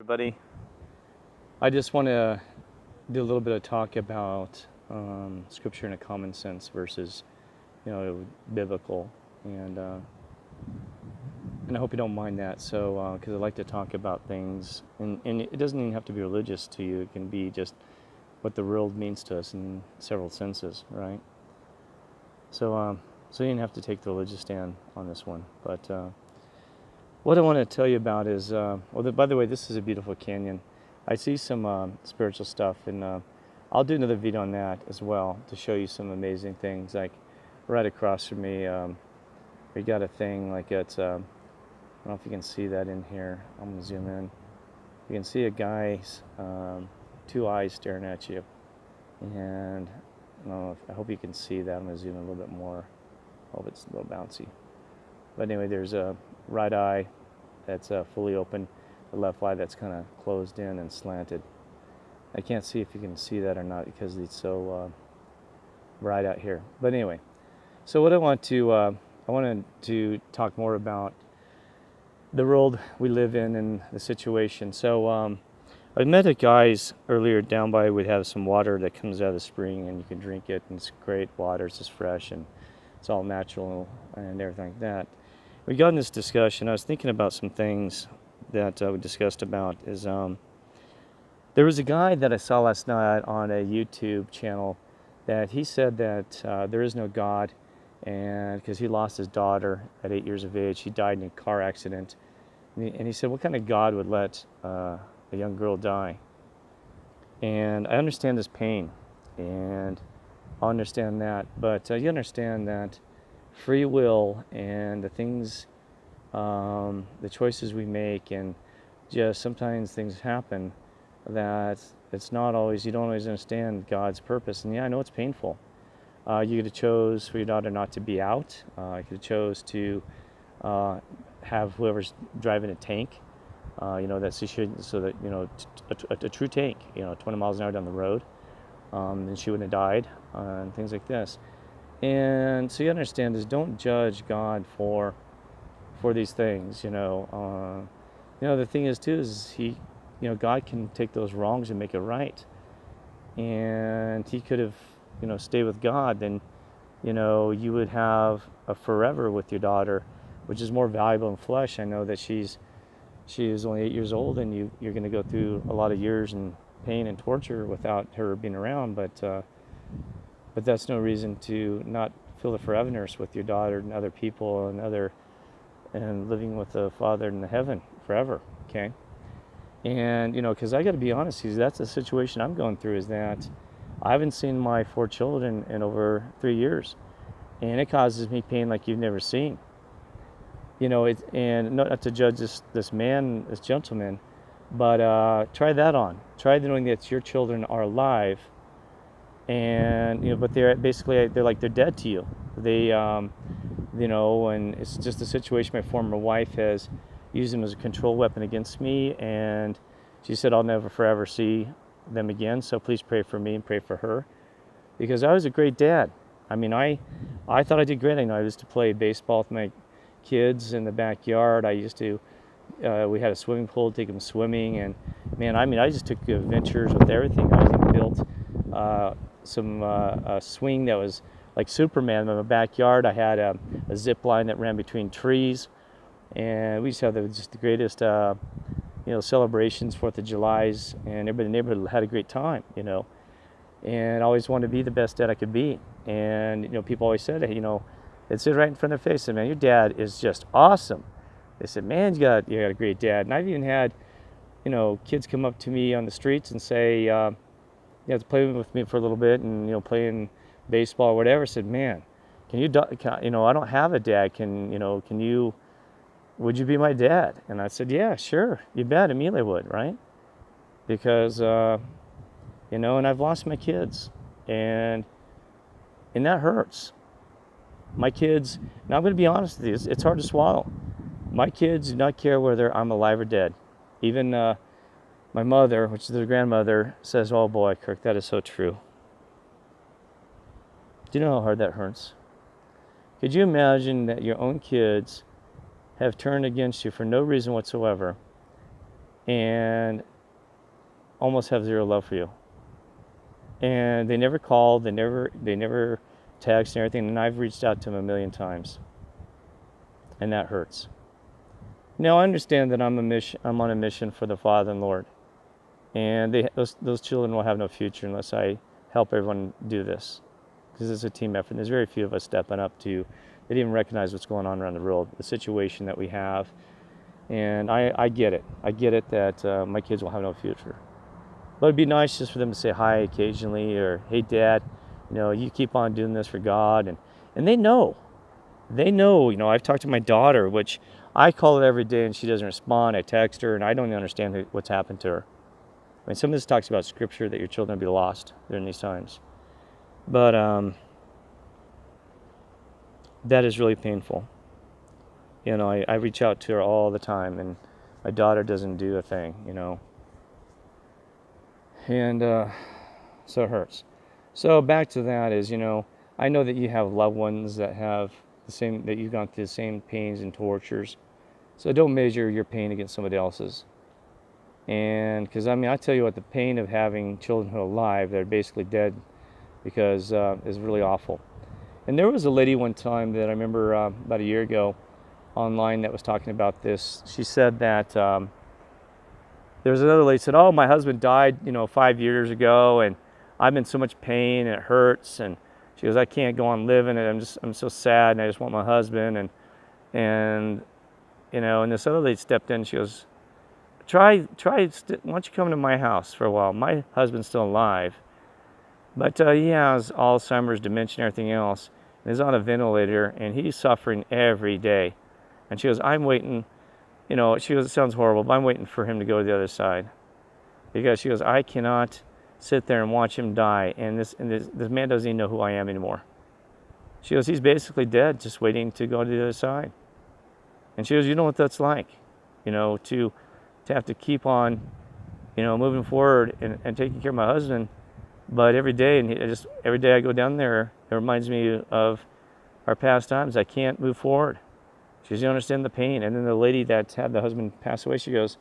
everybody. I just want to do a little bit of talk about scripture in a common sense versus, biblical, and I hope you don't mind that. So, because I like to talk about things, and it doesn't even have to be religious to you. It can be just what the world means to us in several senses, right? So you didn't have to take the religious stand on this one, but what I want to tell you about is, by the way, this is a beautiful canyon. I see some spiritual stuff, and I'll do another video on that as well to show you some amazing things. Like right across from me, we got a thing like it's. I don't know if you can see that in here. I'm gonna zoom in. You can see a guy's two eyes staring at you, and I hope you can see that. I'm gonna zoom in a little bit more. I hope it's a little bouncy. But anyway, there's a right eye that's fully open, the left eye that's kind of closed in and slanted. I can't see if you can see that or not because it's so bright out here. But anyway, so what I wanted to talk more about the world we live in and the situation. So I met a guys earlier down by. We'd have some water that comes out of the spring and you can drink it, and it's great water. It's just fresh and it's all natural and everything like that. We got in this discussion. I was thinking about some things that we discussed about. There was a guy that I saw last night on a YouTube channel that he said that there is no God, and because he lost his daughter at 8 years of age, he died in a car accident, and he said, what kind of God would let a young girl die? And I understand this pain, and I understand that, but you understand that free will and the things, the choices we make, and just sometimes things happen that it's not always, you don't always understand God's purpose. And yeah, I know it's painful. You could have chose for your daughter not to be out. You could have chose to have whoever's driving a tank, that she should, so that, a true tank, 20 miles an hour down the road, and she wouldn't have died, and things like this. And so you understand is, don't judge God for these things. The thing is too is God can take those wrongs and make it right. And he could have, stayed with God, then, you would have a forever with your daughter, which is more valuable in flesh. I know that she is only 8 years old, and you're going to go through a lot of years and pain and torture without her being around, but that's no reason to not feel the foreverness with your daughter and other people and living with the Father in the heaven forever, okay? And, because I got to be honest, that's the situation I'm going through, is that I haven't seen my 4 children in over 3 years, and it causes me pain like you've never seen. And not to judge this man, this gentleman, but try that on. Try knowing that your children are alive, and but they're like they're dead to you. They and it's just a situation. My former wife has used them as a control weapon against me, and she said I'll never forever see them again. So please pray for me and pray for her, because I was a great dad. I mean, I thought I did great. I used to play baseball with my kids in the backyard. I used to. We had a swimming pool, take them swimming, and man, I just took adventures with everything. I even built a swing that was like Superman in my backyard. I had a zip line that ran between trees, and we used to have just the greatest, celebrations, 4th of July's, and everybody in the neighborhood had a great time, and I always wanted to be the best dad I could be. And, people always said, hey, they'd sit right in front of their face and, man, your dad is just awesome. They said, man, you got a great dad. And I've even had, kids come up to me on the streets and say, to play with me for a little bit, and, playing baseball or whatever. I said, man, I don't have a dad. Would you be my dad? And I said, yeah, sure, you bet, Amelia would, right? Because, and I've lost my kids, and that hurts. My kids, now I'm going to be honest with you, it's hard to swallow. My kids do not care whether I'm alive or dead. Even my mother, which is their grandmother, says, oh boy, Kirk, that is so true. Do you know how hard that hurts? Could you imagine that your own kids have turned against you for no reason whatsoever, and almost have zero love for you. And they never called, they never text and everything, and I've reached out to them a million times. And that hurts. Now I understand that I'm on a mission for the Father and Lord. And those children will have no future unless I help everyone do this. Because it's a team effort. And there's very few of us stepping up to, they didn't even recognize what's going on around the world, the situation that we have. And I get it. I get it that my kids will have no future. But it'd be nice just for them to say hi occasionally, or, hey, Dad, you keep on doing this for God. And they know. They know, I've talked to my daughter, which I call her every day and she doesn't respond. I text her and I don't understand what's happened to her. I mean, some of this talks about scripture that your children will be lost during these times. But that is really painful. I reach out to her all the time, and my daughter doesn't do a thing, And so it hurts. So back to that is, I know that you have loved ones that have that you've gone through the same pains and tortures. So don't measure your pain against somebody else's. And because I tell you what, the pain of having children who are alive that are basically dead because is really awful. And there was a lady one time that I remember about a year ago online that was talking about this. She said that there was another lady said, oh, my husband died 5 years ago, and I'm in so much pain and it hurts. And she goes, I can't go on living, and I'm so sad, and I just want my husband. And this other lady stepped in. And she goes, why don't you come to my house for a while? My husband's still alive, but he has Alzheimer's, dementia, and everything else, and he's on a ventilator, and he's suffering every day. And she goes, I'm waiting. She goes, it sounds horrible, but I'm waiting for him to go to the other side, because she goes, I cannot sit there and watch him die, and this man doesn't even know who I am anymore. She goes, he's basically dead, just waiting to go to the other side. And she goes, you know what that's like, to have to keep on, moving forward and taking care of my husband. But every day, every day I go down there, it reminds me of our past times. I can't move forward. She goes, you understand the pain. And then the lady that had the husband pass away, she goes,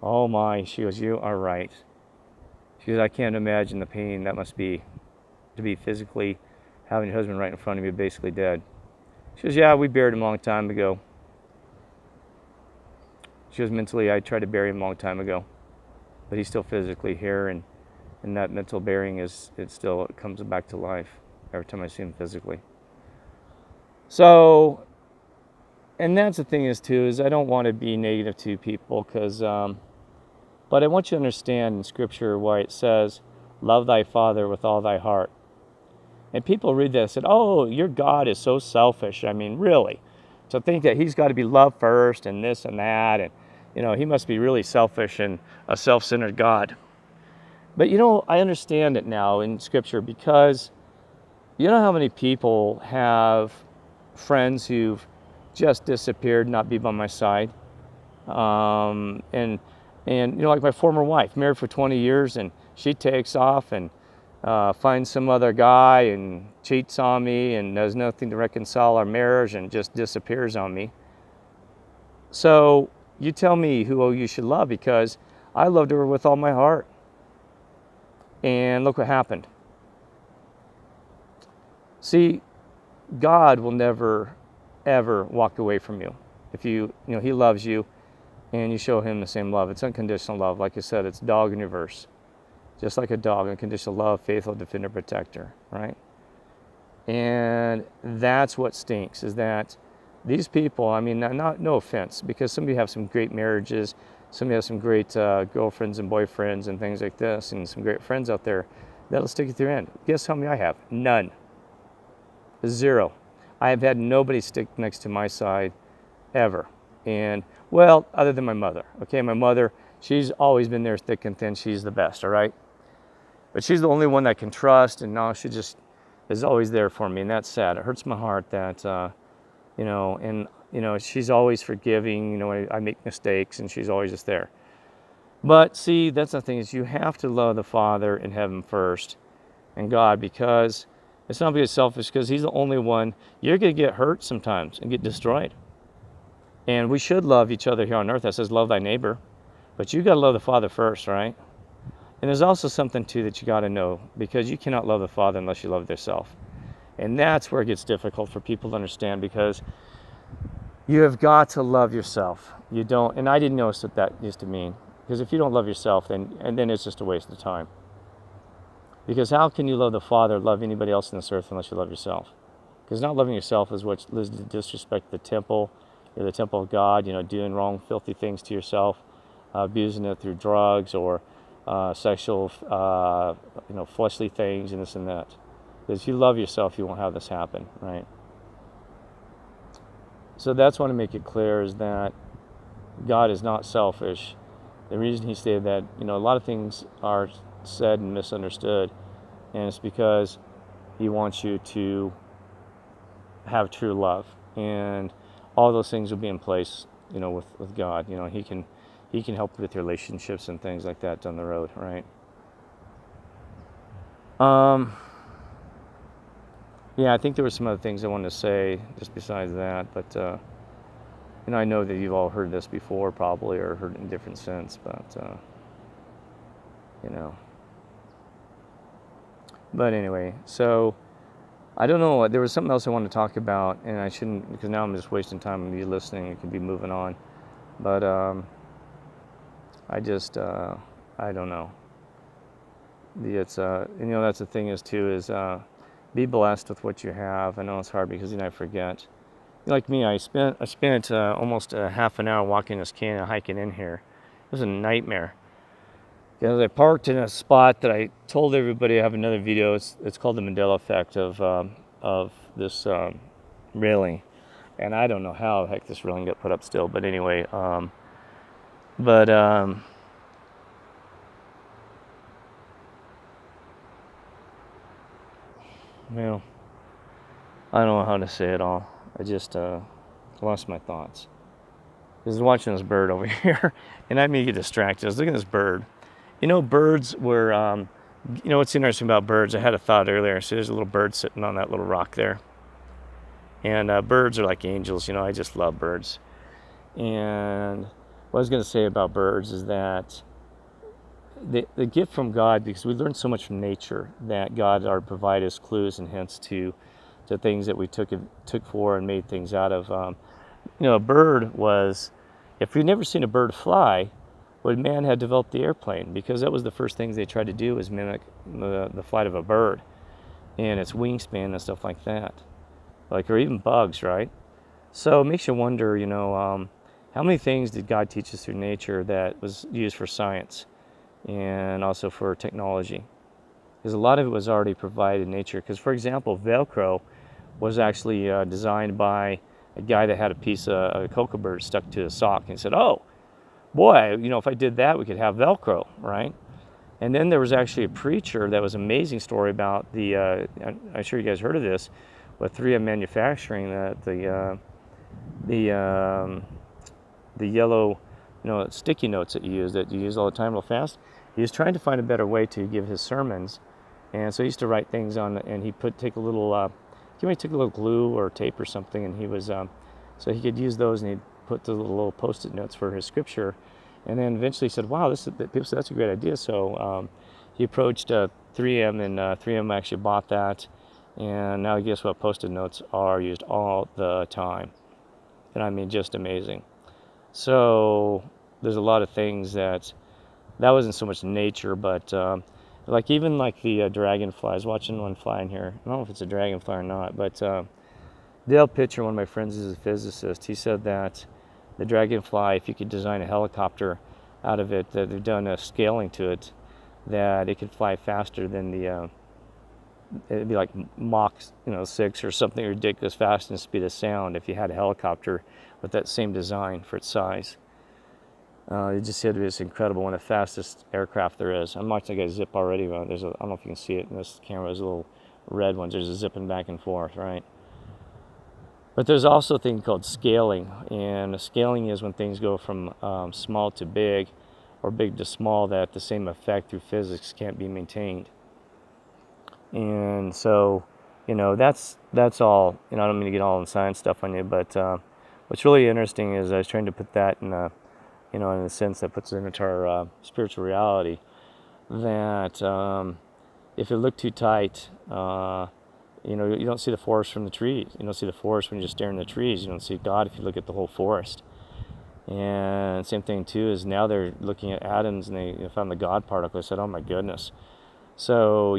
oh my, she goes, you are right. She goes, I can't imagine the pain that must be to be physically having your husband right in front of you, basically dead. She goes, yeah, we buried him a long time ago. She goes, mentally, I tried to bury him a long time ago, but he's still physically here, and that mental burying it comes back to life every time I see him physically. So, and that's the thing is I don't want to be negative to people, but I want you to understand in Scripture why it says, love thy Father with all thy heart. And people read this and said, oh, your God is so selfish. Really? To think that he's got to be loved first and this and that, and he must be really selfish and a self-centered God. But I understand it now in Scripture, because you know how many people have friends who've just disappeared, not be by my side, and like my former wife, married for 20 years, and she takes off and finds some other guy and cheats on me and does nothing to reconcile our marriage and just disappears on me. So you tell me who you should love, because I loved her with all my heart. And look what happened. See, God will never, ever walk away from you. If he loves you and you show him the same love. It's unconditional love. Like I said, it's dog in reverse. Just like a dog, unconditional love, faithful, defender, protector, right? And that's what stinks, is that these people, no offense, because some of you have some great marriages, some of you have some great girlfriends and boyfriends and things like this, and some great friends out there that'll stick you through the end. Guess how many I have? None. Zero. I have had nobody stick next to my side ever. And, well, other than my mother. Okay, my mother, she's always been there thick and thin. She's the best, all right? But she's the only one that I can trust, and now she just is always there for me, and that's sad. It hurts my heart that, she's always forgiving. I make mistakes, and she's always just there. But see, that's the thing, is you have to love the Father in heaven first, and God, because it's not because selfish, because he's the only one. You're going to get hurt sometimes and get destroyed. And we should love each other here on earth. That says love thy neighbor. But you got to love the Father first, right? And there's also something too that you got to know, because you cannot love the Father unless you love yourself. And that's where it gets difficult for people to understand, because you have got to love yourself. You don't, and I didn't know what that used to mean. Because if you don't love yourself, then it's just a waste of time. Because how can you love the Father, love anybody else on this earth, unless you love yourself? Because not loving yourself is what leads to disrespect the temple, the temple of God, doing wrong, filthy things to yourself, abusing it through drugs or sexual, fleshly things and this and that. Because if you love yourself, you won't have this happen, right? So that's what I want to make it clear, is that God is not selfish. The reason he stated that, a lot of things are said and misunderstood, and it's because he wants you to have true love, and all those things will be in place, with God. He can help with relationships and things like that down the road, right? Yeah, I think there were some other things I wanted to say just besides that, but I know that you've all heard this before probably, or heard it in a different sense, but But anyway, so I don't know. There was something else I wanted to talk about, and I shouldn't, because now I'm just wasting time on you listening. I could be moving on, but I just I don't know. It's that's the thing is too, is be blessed with what you have. I know it's hard because I forget. Like me, I spent almost a half an hour walking this canyon, hiking in here. It was a nightmare. Because I parked in a spot that I told everybody I have another video. It's called the Mandela Effect of this railing, and I don't know how the heck this railing got put up still. But anyway, well, I don't know how to say it all. I just lost my thoughts. I was watching this bird over here, and I may get distracted. I was looking at this bird. Birds were, what's interesting about birds, I had a thought earlier. So there's a little bird sitting on that little rock there. And birds are like angels, I just love birds. And what I was going to say about birds is that the gift from God, because we learn so much from nature, that God already provided us clues and hints to things that we took for and made things out of. A bird was, if you've never seen a bird fly, when man had developed the airplane, because that was the first things they tried to do, was mimic the flight of a bird and its wingspan and stuff like that, or even bugs, right? So it makes you wonder, how many things did God teach us through nature that was used for science and also for technology? Because a lot of it was already provided in nature. Because, for example, Velcro was actually designed by a guy that had a piece of a cocoa bird stuck to his sock, and he said, "Oh, boy, if I did that, we could have Velcro," right? And then there was actually a preacher that was an amazing story about I'm sure you guys heard of this, with 3M manufacturing, the yellow, sticky notes that you use all the time real fast. He was trying to find a better way to give his sermons, and so he used to write things on, and he take a little glue or tape or something, and he was so he could use those, and he'd put the little post-it notes for his scripture. And then eventually he said, "Wow, people said that's a great idea." So he approached 3M, and 3M actually bought that. And now guess what? Post-it notes are used all the time, and I mean just amazing. So there's a lot of things that wasn't so much nature, but even the dragonfly. I was watching one fly in here. I don't know if it's a dragonfly or not, but Dale Pitcher, one of my friends, is a physicist. He said that the dragonfly, if you could design a helicopter out of it, that they've done a scaling to it, that it could fly faster than it'd be like Mach 6 or something ridiculous fast in the speed of sound if you had a helicopter with that same design for its size. It just said it's incredible, one of the fastest aircraft there is. I'm watching a guy zip already. I don't know if you can see it in this camera. There's little red ones. There's a zipping back and forth, right? But there's also a thing called scaling, and scaling is when things go from small to big, or big to small, that the same effect through physics can't be maintained. And so, that's all. I don't mean to get all in science stuff on you, but what's really interesting is I was trying to put that in a in a sense that puts it into our spiritual reality, that if it looked too tight, you don't see the forest from the trees. You don't see the forest when you're just staring at the trees. You don't see God if you look at the whole forest. And same thing too is now they're looking at atoms and they found the God particle. They said, oh my goodness. So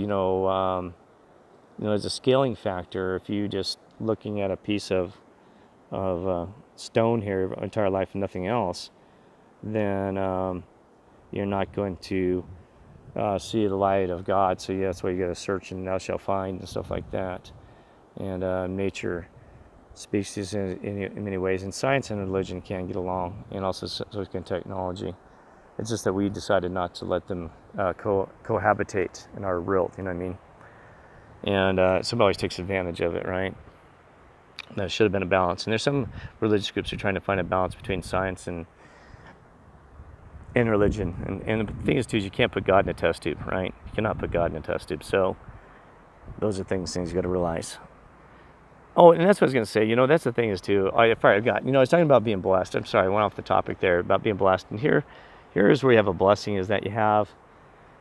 there's a scaling factor. If you just looking at a piece of stone here your entire life and nothing else, then you're not going to see the light of God. So yeah, that's why you got to search and thou shalt find and stuff like that. And nature speaks to us in many ways. And science and religion can get along, and also so can technology. It's just that we decided not to let them cohabitate in our world, you know what I mean? And somebody always takes advantage of it, right? There should have been a balance. And there's some religious groups who are trying to find a balance between science and religion. And the thing is, too, is you can't put God in a test tube, right? You cannot put God in a test tube. So those are things you got to realize. Oh, and that's what I was going to say. That's the thing is, too. I forgot. I was talking about being blessed. I'm sorry, I went off the topic there about being blessed. And here is where you have a blessing, is that you have,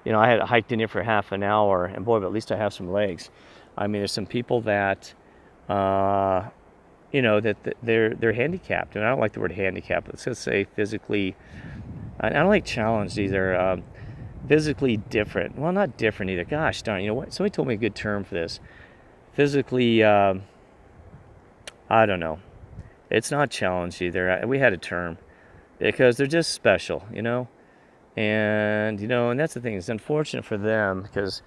I had hiked in here for half an hour, and boy, but at least I have some legs. I mean, there's some people that, that they're handicapped. And I don't like the word handicapped. Let's just say physically, I don't like challenged either. Physically different. Well, not different either. Gosh darn, you know what? Somebody told me a good term for this. Physically, I don't know. It's not challenged either. We had a term because they're just special, And, and that's the thing. It's unfortunate for them because,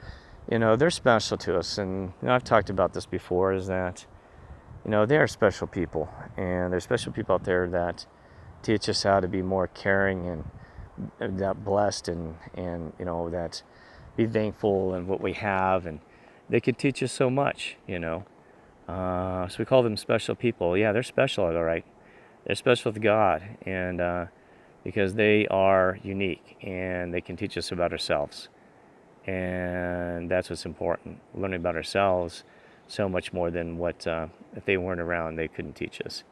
they're special to us. And, I've talked about this before, is that, they are special people. And there's special people out there that teach us how to be more caring and that blessed and that be thankful in what we have. And they could teach us so much, So we call them special people. Yeah, they're special, all right. They're special with God, and because they are unique and they can teach us about ourselves. And that's what's important. Learning about ourselves so much more than what, if they weren't around, they couldn't teach us.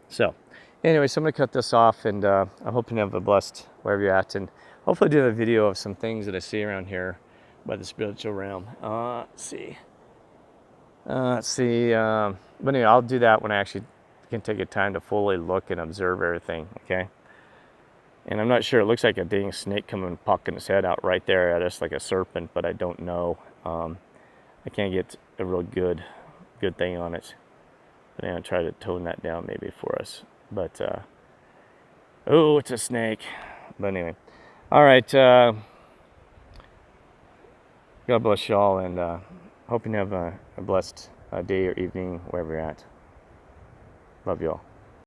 So, anyway, so I'm going to cut this off, and I'm hoping you have a blessed wherever you're at, and hopefully do a video of some things that I see around here by the spiritual realm. Let's see. But anyway, I'll do that when I actually can take a time to fully look and observe everything, okay? And I'm not sure. It looks like a dang snake coming and poking his head out right there at us like a serpent, but I don't know. I can't get a real good thing on it. But I'm going to try to tone that down maybe for us. But, oh, it's a snake. But anyway. All right. God bless y'all, and hoping you have a blessed day or evening wherever you're at. Love y'all.